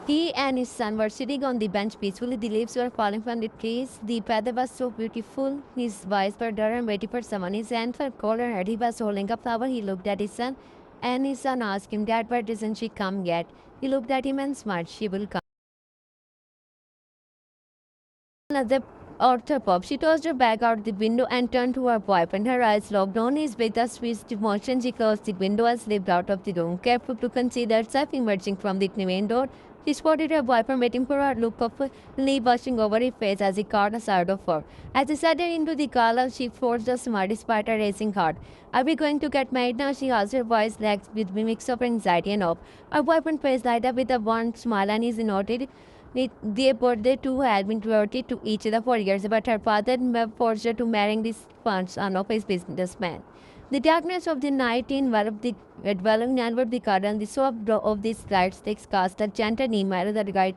He and his son were sitting on the bench peacefully. The leaves were falling from the trees. The weather was so beautiful. His voice were there and waiting for someone. His hands were cold and he was holding a flower. He looked at his son, and his son asked him, "Dad, why doesn't she come yet?" He looked at him and smiled. "She will come." Another Arthur pop. She tossed her bag out the window and turned to her boyfriend. Her eyes locked on his with a swift motion. She closed the window and slipped out of the room, careful to conceal herself emerging from the main door. She spotted her boyfriend waiting for her, look of relief washing over his face as he caught a sight of her. As he settled into the car, she forced a smile despite her racing heart. "Are we going to get married now?" she asked, her voice lax with a mix of anxiety and hope. Her boyfriend's face lighted up with a warm smile and he nodded. The two had been devoted to each other for years, but her father forced her to marry this son of his businessman. The darkness of the night enveloped the car, and the soft glow of the light sticks cast a gentle email that guide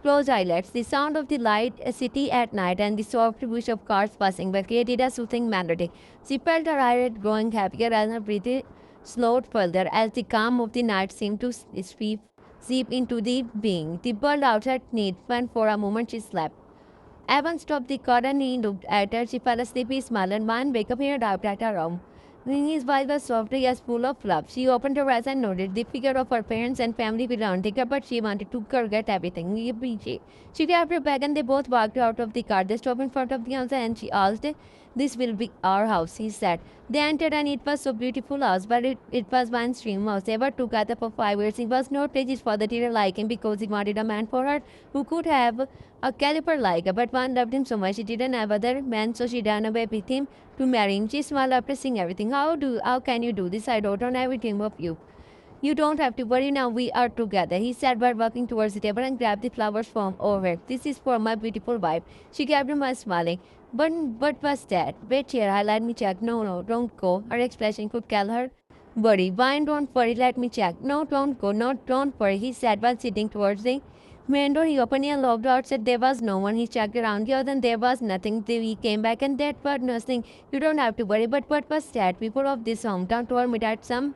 closed eyelids. The sound of the light city at night and the soft whoosh of cars passing by created a soothing melody. She felt her eyelids growing happier and her breathing slowed further as the calm of the night seemed to seep into the being. The world outside neat, and for a moment she slept. Evan stopped the car and he looked at her. She fell asleep. He smiled and man wake up here out at her room. His voice was softly as full of love. She opened her eyes and noted the figure of her parents and family surrounding her, but she wanted to forget everything. She grabbed her bag and they both walked out of the car. They stopped in front of the house and she asked, "This will be our house," he said. They entered and it was so beautiful house, but it was one dream house. They were together for 5 years. He was not rich. His father didn't like him because he wanted a man for her who could have a caliber like her, but one loved him so much she didn't have other men, so she ran away with him to marry him. She smiled after seeing everything. How can you do this? I don't know everything of you. "You don't have to worry now, we are together," he said while walking towards the table and grabbed the flowers from over it. "This is for my beautiful wife." She grabbed him while smiling. But what was that? "Wait here, let me check." No, don't go." Her expression could tell her worry. "Why don't worry, let me check." "No, don't go, no, don't worry," he said while sitting towards the main door. He opened and locked outside. There was no one. He checked around here, then there was nothing. He came back and that was nothing. "You don't have to worry." But what was that? People of this hometown told me that some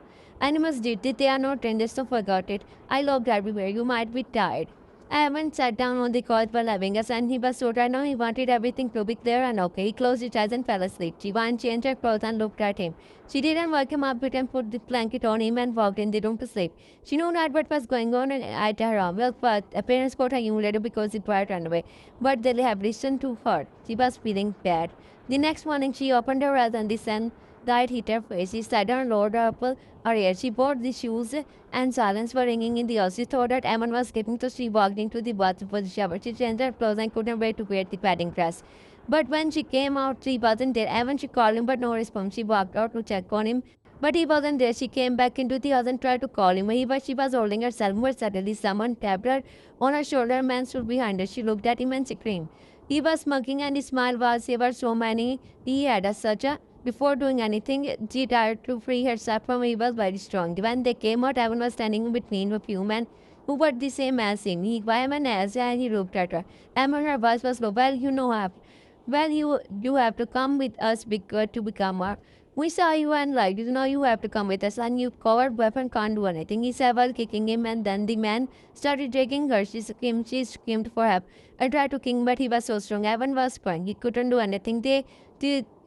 animals did it. They are not dangerous, so forgot it. I looked everywhere. You might be tired. I haven't sat down on the couch while having us, and he was so tired now he wanted everything to be clear and okay. He closed his eyes and fell asleep. Jivan changed her clothes and looked at him. She didn't wake him up, but and put the blanket on him and walked in the room to sleep. She knew not what was going on at her room. Well, but parents got her humiliated because the boy ran away. But they have listened to her. She was feeling bad. The next morning, she opened her eyes and the sun light hit her face. She sat down and lowered her ear. She bought the shoes and silence were ringing in the house. She thought that Emma was sleeping, so she walked into the bathroom for the shower. She changed her clothes and couldn't wait to wear the wedding dress. But when she came out, he wasn't there. Evan, she called him, but no response. She walked out to check on him, but he wasn't there. She came back into the house and tried to call him. She was holding herself more. Suddenly, someone tapped her on her shoulder. A man stood behind her. She looked at him and screamed. He was smirking and his smile was ever so many. He had such a before doing anything, she tried to free herself from him. He was very strong. When they came out, Evan was standing between a few men who were the same as him. Evan asked and he looked at her. Evan, her voice was low. You have to come with us to become our. We saw you and liked you. Now you have to come with us. And you covered weapon can't do anything." He said while kicking him, and then the man started dragging her. She screamed for help. I tried to kick, but he was so strong. Evan was crying. He couldn't do anything.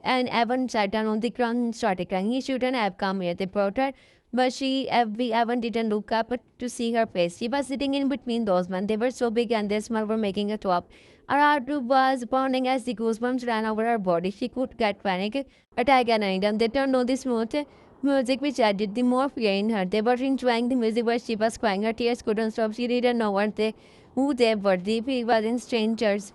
And Evan sat down on the ground and started crying. He shouldn't have come here. They brought her, but Evan didn't look up to see her face. She was sitting in between those men. They were so big and their smell were making her top. Her heart was pounding as the goosebumps ran over her body. She could get panic attack at any time. They turned on the smooth music which added the more fear in her. They were enjoying the music but she was crying. Her tears couldn't stop. She didn't know who they were. They were strangers.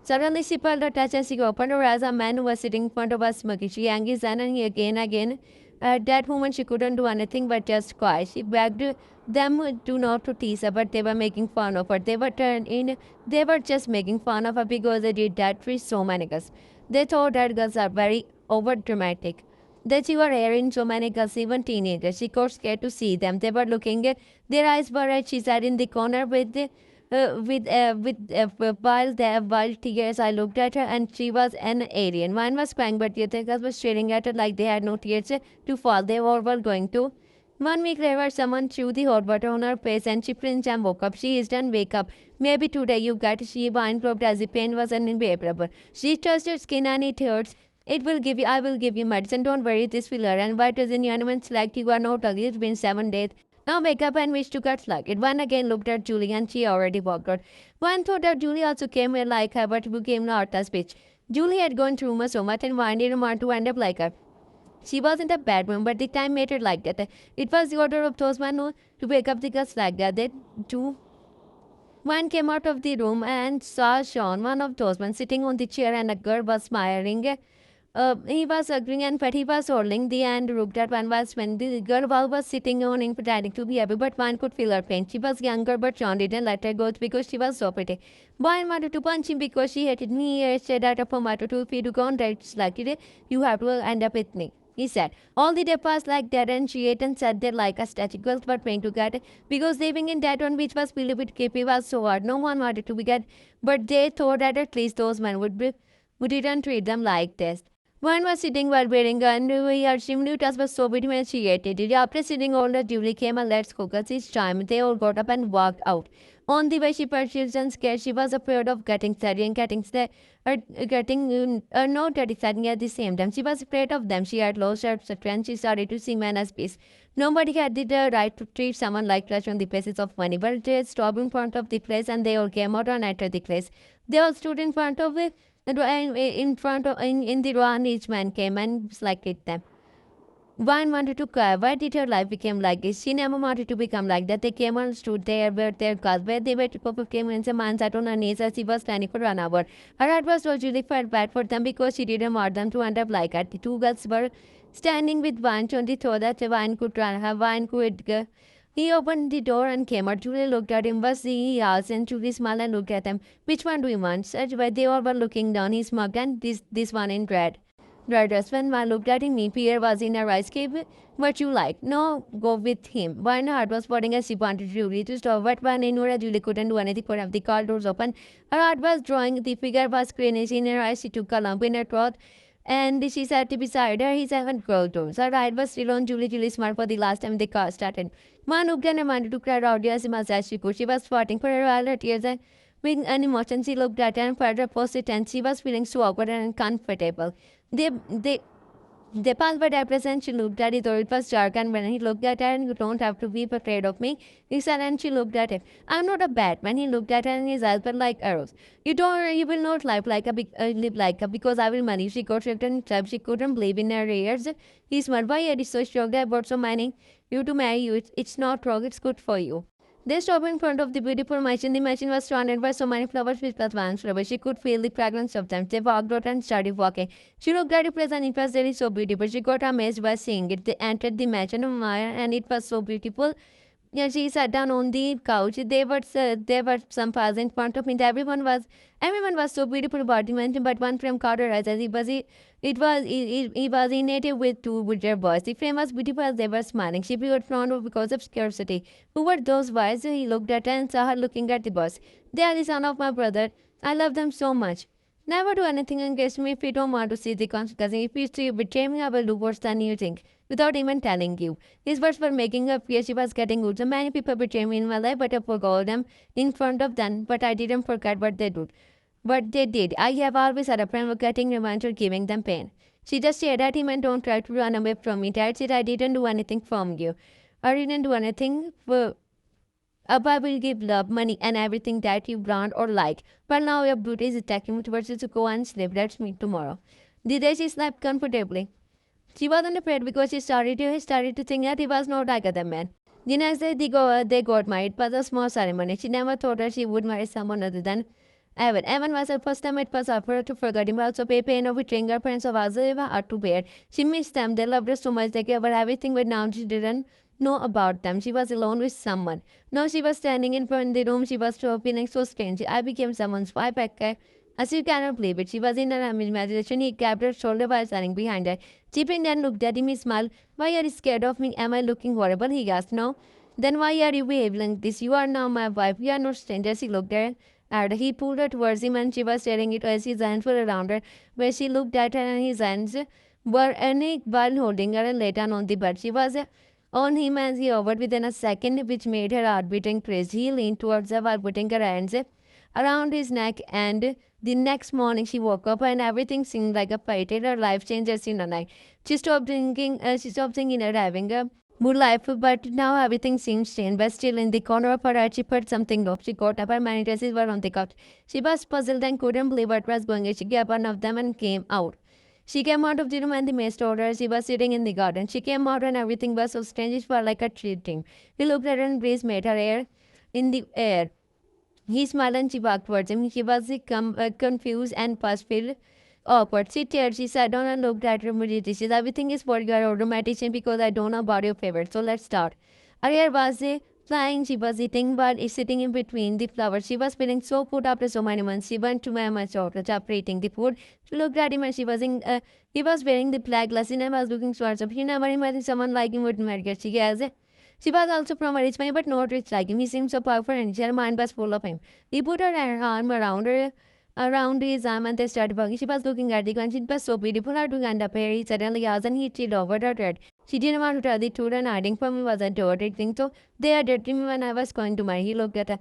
Suddenly she felt a touch and she opened her eyes. A man who was sitting in front of her smoking. She yanked his hand and he again. At that moment she couldn't do anything but just cry. She begged them to not to tease her, but they were making fun of her. They were just making fun of her because they did that for so many girls. They thought that girls are very over dramatic. That she were hearing so many girls, even teenagers. She got scared to see them. They were looking at their eyes were red. She sat in the corner while tears. I looked at her and she was an alien. One was crying, but the other girls were staring at her like they had no tears to fall. They all were going to 1 week later, someone threw the hot water on her face and she flinched and woke up. She hissed and wake up. Maybe today you got. She whined as the pain was unbearable. She touched her skin and it hurts. I will give you medicine. Don't worry, this will hurt. And why doesn't anyone select you are not ugly? It's been 7 days. Now wake up and wish to get slugged. One again looked at Julie and she already walked out. One thought that Julie also came here like her but became not a bitch. Julie had gone through so much and Wine didn't want to end up like her. She wasn't a bad woman, but the time made her like that. It was the order of those men to wake up the girls like that. They too. One came out of the room and saw Sean, one of those men, sitting on the chair, and a girl was smiling. He was agreeing and but he was holding the hand looked at one was when the girl was sitting on him pretending to be happy, but one could feel her pain. She was younger, but John didn't let her go because she was so pretty. One wanted to punch him because she hated me. He said that of a matter to if you go on that's like it, you have to end up with me. He said, all the day passed like that and she ate and sat there like a statue. Girls were praying to God because living in that one which was filled with creepy was so hard. No one wanted to be God, but they thought that at least those men wouldn't treat them like this. One was sitting while wearing a underwear. Her chimney toss was so pretty when she ate it. After sitting all the Julie came and let's cook us each time. They all got up and walked out. On the way, she pursued and scared. She was afraid of getting study and not getting studying at the same time. She was afraid of them. She had lost her strength. She started to see men as peace. Nobody had the right to treat someone like trash on the basis of money. But they stopped in front of the place and they all came out and entered the place. They all stood in front of it. In the row, and each man came and selected them. One wanted to cry. Why did her life become like this? She never wanted to become like that. They came and stood there with their cars. Where they were to came and some man sat on her knees as she was standing for 1 hour. Her heart was so Julie felt bad for them because she didn't want them to end up like her. The two girls were standing with one on the thought that Wine could run her. Wine could go. He opened the door and came out. Julie looked at him. Was he asked and Julie smiled and looked at them. Which one do you want? Such why they all were looking down. He smiled and this one in red. Riders, when I looked at him, Pierre was in a rice cave. What you like? No, go with him. One heart was putting as she wanted Julie to stop, but when Inora Julie couldn't do anything but have the car doors open. Her heart was drawing, the figure was cringe in her eyes. She took a lump in her throat and she sat beside her. He haven't girl doors. Her eye was still on Julie. Julie smiled for the last time the car started. Man looked and wanted to cry out as much as she could. She was fighting for her while her tears and with an emotion she looked at her and felt her post-it and she was feeling so awkward and uncomfortable. They they passed by that place and she looked at it, though it was dark, and when he looked at her, and you don't have to be afraid of me, he said, and she looked at him. I'm not a bad man. He looked at her and his eyes were like arrows. You will not live like a, because I will marry. She got shocked and trapped. She couldn't believe in her ears. He smiled. Why are you so shocked about so many? You to marry you. It's not wrong. It's good for you. They stopped in front of the beautiful machine. The machine was surrounded by so many flowers with advanced flowers. She could feel the fragrance of them. They walked out and started walking. She looked at the place and it was really so beautiful. She got amazed by seeing it. They entered the mansion of Maya and it was so beautiful. Yeah, she sat down on the couch. There were some flowers in front of me. Everyone was so beautiful about the mansion, but one frame caught her eyes as he was in native with two with their boys. The frame was beautiful as they were smiling. She felt frowned because of scarcity. Who were those boys? He looked at her and saw her looking at the boys. They are the son of my brother. I love them so much. Never do anything against me if you don't want to see the consequences. If you betray me, I will do worse than you think, without even telling you. His words were making her fear she was getting good. So many people betray me in my life, but I forgot them in front of them. But I didn't forget what they did. What they did. I have always had a friend for getting revenge or giving them pain. She just stared at him and don't try to run away from me. That's it. I didn't do anything from you. I didn't do anything for Abba will give love, money, and everything that you want or like. But now your beauty is attacking me towards you to go and sleep. Let's meet tomorrow. The day she slept comfortably. She wasn't afraid because she started to think that he was not like other men. The next day they got married. It was a small ceremony. She never thought that she would marry someone other than Evan. Evan was her first time. It was hard for her to forget him. Also pay pain of betraying her parents of Azeva hard to bear. She missed them. They loved her so much. They gave her everything, but now she didn't know about them. She was alone with someone. Now she was standing in front of the room. She was so feeling so strange. I became someone's wife. As you cannot believe it. She was in her imagination. He grabbed her shoulder while standing behind her. Chipping then looked at him. He smiled. Why are you scared of me? Am I looking horrible? He asked. No. Then why are you behaving like this? You are now my wife. We are not strangers. He looked at her. He pulled her towards him and she was staring it as his hands were around her. Where she looked at her and his hands were while holding her and laid down on the bed. She was on him as he hovered within a second, which made her heart beating crazy. He leaned towards her while putting her hands around his neck, and the next morning she woke up and everything seemed like a party. Her life changed as in a night. She stopped thinking of having a good life, but now everything seems strange. But still, in the corner of her heart, she put something low. She got up, her many dresses were on the couch. She was puzzled and couldn't believe what was going on. She grabbed one of them and came out. She came out of the room and the maid told her she was sitting in the garden. She came out and everything was so strange, it felt like a treating. He looked at her and breeze made her air in the air. He smiled and she walked towards him. She was confused and puzzled, awkward. She teared. She sat down and looked at her immediately. She said, everything is for your automatician because I don't know about your favorite. So let's start. Her hair was flying. She was eating, but sitting in between the flowers. She was feeling so put after so many months. She went to my much chocolate after eating the food. She looked at him and he was wearing the black glasses and was looking towards him. He never imagined someone like him would marry her. She was also from a rich family, but not rich like him. He seemed so powerful and her mind was full of him. He put her arm around his arm and they started walking. She was looking at the ground. She was so beautiful. Her to end up here. He suddenly asked and he chilled over her head. She didn't want to tell the truth and hiding from me was a dirty thing. So they had dirty me when I was going to marry. He looked at her.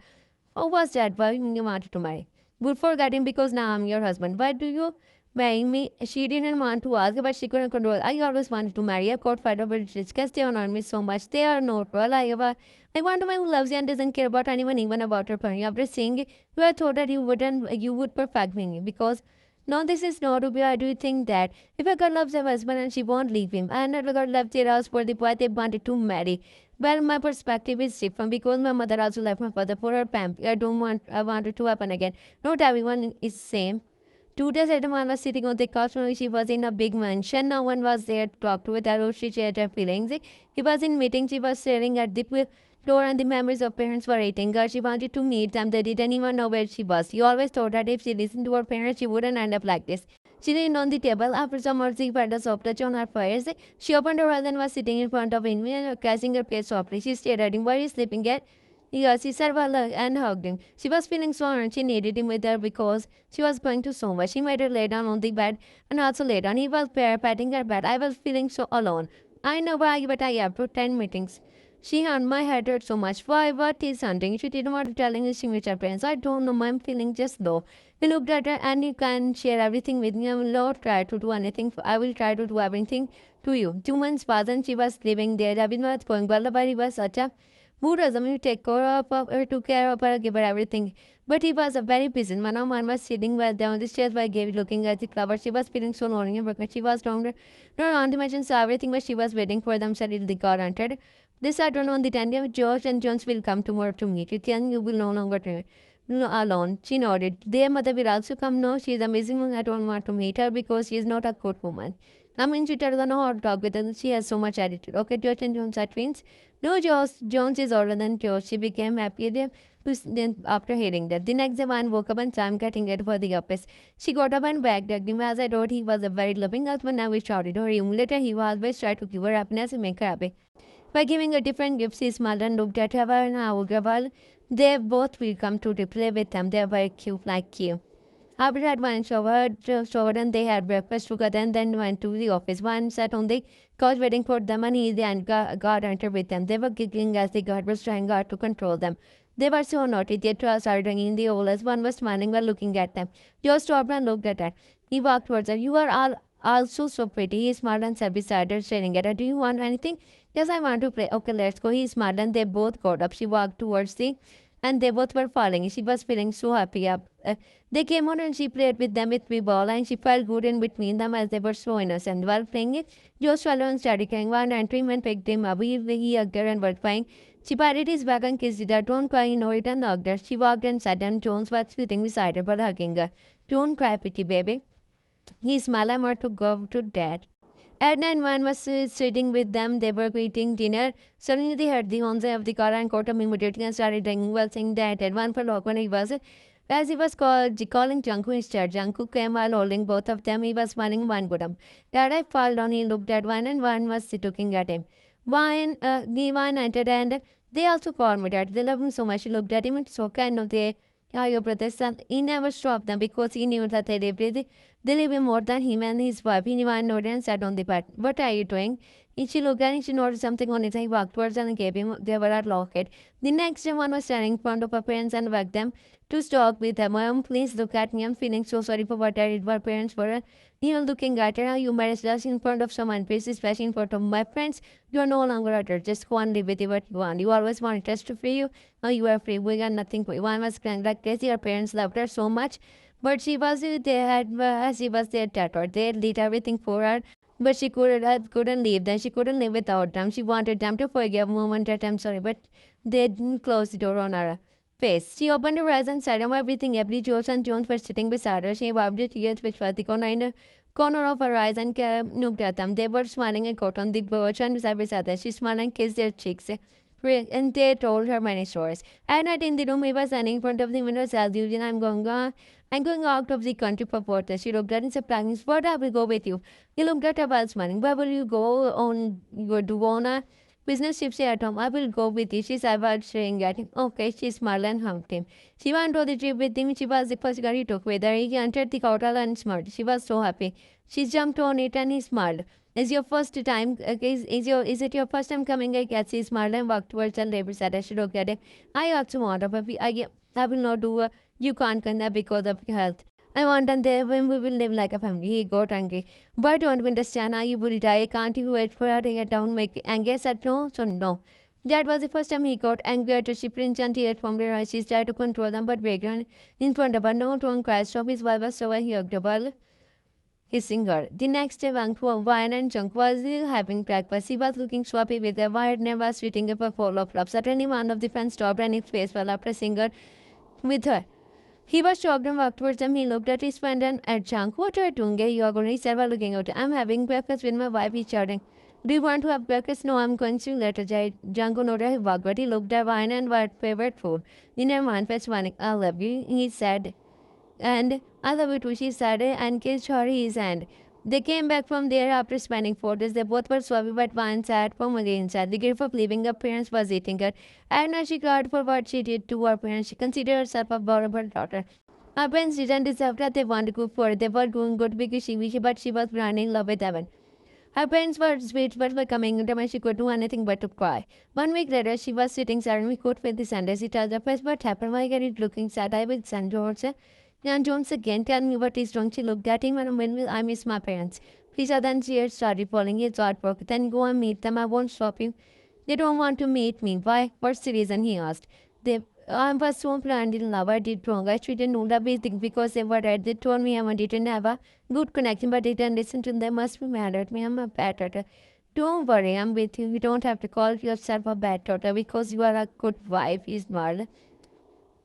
Oh, was that why you wanted to marry? Good forgetting because now I'm your husband. Why do you marry me? She didn't want to ask, but she couldn't control. I always wanted to marry. I got fed up with rich guys. They honor me so much. They are not well. I want a man who loves you and doesn't care about anyone, even about her family. After seeing you, I thought that you would perfect me because no, this is not to be. I do think that if a girl loves her husband and she won't leave him, and another girl left their house for the boy they wanted to marry. Well, my perspective is different because my mother also left my father for her family. I want it to happen again. Not everyone is same. 2 days later, man was sitting on the couch. She was in a big mansion. No one was there to talk to with her. She shared her feelings. He was in meeting. She was staring at the floor and the memories of parents were eating her. She wanted to meet them. They didn't even know where she was. He always thought that if she listened to her parents, she wouldn't end up like this. She leaned on the table. After some more, she felt a soft touch on her face. She opened her eyes and was sitting in front of him, catching her face softly. She stared at him. Why are you sleeping yet? Yes, he said well and hugged him. She was feeling so and she needed him with her because she was going to so much. He made her lay down on the bed and also lay down. He was patting her back. I was feeling so alone. I know why, but I have to attend meetings. She and my head hurt so much. Why? What is hunting? She didn't want to tell him she with her parents. I don't know. I'm feeling just low. He looked at her and you can share everything with me. I will not try to do anything. I will try to do everything to you. 2 months passed and she was living there. I've been going well, but he was such a who doesn't you take care of her, took care of her, give her everything. But he was a very busy man. Our man was sitting well down the stairs by Gaby looking at the flowers. She was feeling so lonely and broken. She was down there. No aunt imagined saw everything, but she was waiting for them until the car entered. This afternoon on the 10th, George and Jones will come tomorrow to meet you. Then you will no longer alone. She nodded. Their mother will also come. No, she is amazing. I don't want to meet her because she is not a good woman. I mean, she doesn't know how to talk with her. She has so much attitude. Okay, George and Jones are twins. No, Jones is older than George. She became happy then after hearing that. The next day, Van woke up and time getting ready for the office. She got up and begged him as I thought he was a very loving husband. Now we shouted her. Later, he always tried to give her happiness and make her happy. By giving her different gifts, he smiled and looked at her and while they both will come to play with them. They are very cute like you. After that, one showered and they had breakfast together and then went to the office. One sat on the couch waiting for them and he and God entered with them. They were giggling as the guard was trying hard to control them. They were so naughty. They started ringing the owl as one was smiling while looking at them. Joe stopped and looked at her. He walked towards her. You are all also so pretty. He smiled and sat beside her, staring at her. Do you want anything? Yes, I want to play. Okay, let's go. He smiled and they both got up. She walked towards and they both were falling. She was feeling so happy. They came on and she played with them with the ball and she felt good in between them as they were so innocent. While playing it, Joe swallowed and started crying. One entering and picked him up. He hugged her and was crying. She patted his back and kissed her. Don't cry, you know it, and hugged her. She walked and sat down. Jones was sitting beside her but hugging her. Don't cry, pretty baby. He smiled and wanted to go to dad. Edna and Van was sitting with them. They were eating dinner. Suddenly they heard the horns of the car and caught him immediately and started ringing well, saying that Edwan for lock when he was as he was calling Janku instead. Janku came while holding both of them. He was smiling one good him. Dad, I fell down. He looked at Van and Van was looking at him. Van entered and they also called me dad. They loved him so much. He looked at him and so kind of they yeah, your brother's son. He never stopped them because he knew that they lived more than him and his wife. He knew and nodded and sat on the bed. What are you doing? She looked and she noticed something on it. I walked towards and gave him the overall locket. The next day, one was standing in front of her parents and begged them to talk with her. Mom, please look at me. I'm feeling so sorry for what I did. Our parents were even looking at her. You embarrassed us in front of someone, please, especially in front of my friends. You are no longer at her. Just go and live with what you want. You always wanted us to free you. Now you are free. We got nothing for you. One was crying like crazy. Her parents loved her so much. But she was their tutor. They did everything for her. But she couldn't leave them. She couldn't live without them. She wanted them to forgive moment that I'm sorry, but they didn't close the door on her face. She opened her eyes and said everything. Every George and Jones were sitting beside her. She wiped the tears which were the corner of her eyes and looked at them. They were smiling and caught on the birch and beside her. She smiled and kissed their cheeks. And they told her many stories. At night in the room, he was standing in front of the window, said, I'm going out of the country for water. She looked at him surprised. What I will go with you. He looked at her while smiling. Where will you go on? You do on a business trip at home. I will go with you. She said while staring at him. Okay, she smiled and hugged him. She went on the trip with him. She was the first girl he took with her. He entered the hotel and smiled. She was so happy. She jumped on it and he smiled. Is your first time? Is it your first time coming? I guess he smiled and walked towards the labor side. She looked at him. I also want a puppy. I will not do. You can't come because of your health. I want and there when we will live like a family. He got angry. Why don't we understand? You will die. Can't you wait for her to get down? Make angry said no. So no. That was the first time he got angry at her. She princed and tears from her eyes. She tried to control them, but Vagrant in front of her. No, don't cry. Stop. His wife was so he hugged her. Hissing her. The next day, Wine and Junk was having breakfast. He was looking so happy with her. Wine was sitting up a full of love. Suddenly, one of the friends stopped and his face fell after seeing her with her. He was shocked and walked towards them. He looked at his friend and at Junk. What are you doing? You are going. He said while looking out. I'm having breakfast with my wife. He's shouting. Do you want to have breakfast? No, I'm going to later. Django noted he walked, but he looked at Wine and what favorite food. Dinner man was running. I love you, he said. And I love you too, she said and kissed her his hand. They came back from there after spending 4 days. They both were sorry, but one sat from again sad. The grief of leaving her parents was eating her. And now she cried for what she did to her parents. She considered herself a vulnerable daughter. Her parents didn't deserve that they wanted good for her. They were doing good because she wished, but she was running in love with Evan. Her parents were sweet but were coming to her. She could do anything but to cry. 1 week later, she was sitting sad and we could feel the sun. She told her first what happened. Why are you looking sad? I will send George. And Jones again tell me what is wrong. She looked at him and when will I miss my parents? Please, then tears started falling. His heart broke. Then go and meet them. I won't stop you. They don't want to meet me. Why? What's the reason? He asked. I was so blind in love. I did wrong. I shouldn't know that basic because they were right. They told me I didn't have a good connection, but they didn't listen to them. They must be mad at me. I'm a bad daughter. Don't worry, I'm with you. You don't have to call yourself a bad daughter because you are a good wife. He smiled.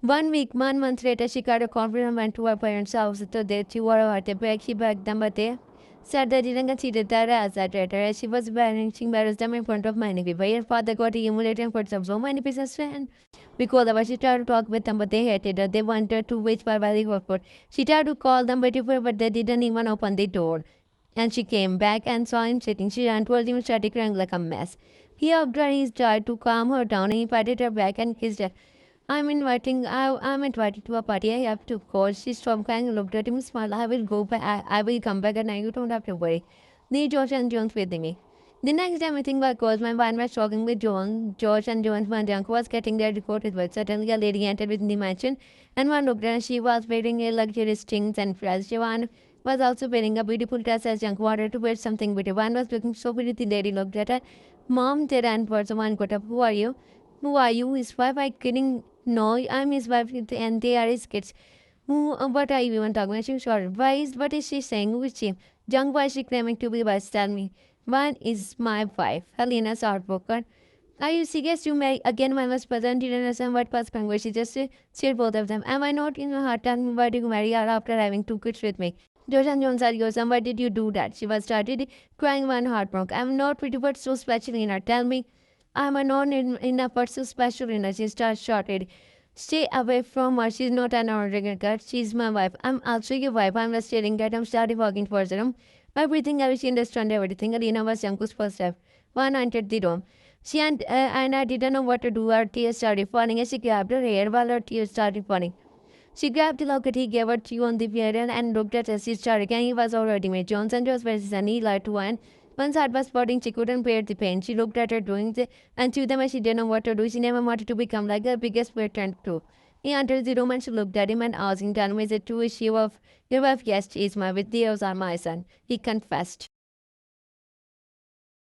1 month later, she got a conference and went to her parents' house. So they two were at a break. She begged them, but they said they didn't consider that as a traitor. She was embarrassed them in front of many people. Her father got humiliated in front of so many people. And because of her, she tried to talk with them, but they hated her. They wanted to wait for very awkward. She tried to call them, but they didn't even open the door. And she came back and saw him sitting. She ran towards him and started crying like a mess. He hugged her. He tried to calm her down. And he patted her back and kissed her. I'm invited to a party. I have to go. She stopped crying and looked at him and smiled. I will go back. I will come back and you don't have to worry. Leave George and Jones with me. The next time I think about goes, my mind was talking with George and Jones. My uncle was getting their recorded work. Suddenly a lady entered within the mansion and one looked at her. She was wearing a luxurious things and frills. One was also wearing a beautiful dress as Junko wanted to wear something pretty. One was looking so pretty. The lady looked at her. Mom, they ran towards one got up. Who are you? Who are you? His wife? I couldn't know. I'm his wife and they are his kids. What are you even talking about? She's sure. What is she saying? Who is she? Young, why is she claiming to be wife? Tell me. One is my wife. Helena's heartbroken. Are you serious? You may again my was present didn't understand what was going on. She just cheered both of them. Am I not in your heart? Tell me why did you marry her after having 2 kids with me? George and Jones are yours. And why did you do that? She was started crying one heartbroken. I'm not pretty but so special in her. Tell me. I'm a non enough but so special in her. She starts shouted. Stay away from her. She's not an ordinary girl. She's my wife. I'm also your wife. I'm just staring at him. Started walking towards her. Everything I wish she understood everything. Alina was Yanku's first step. One entered the room. She and I didn't know what to do. Her tears started falling as she grabbed her hair while her tears started falling. She grabbed the locket he gave her to on the piano and looked at us. She started and he was already made. Johnson was very sunny, light to one. Once heart was spotting, she couldn't bear the pain. She looked at her doing the and to them as she didn't know what to do. She never wanted to become like her biggest fear turned to. He entered the room and she looked at him and asked him, "Tell me, is it true? Is she of your wife?" "Yes, she is my with these are my son," he confessed.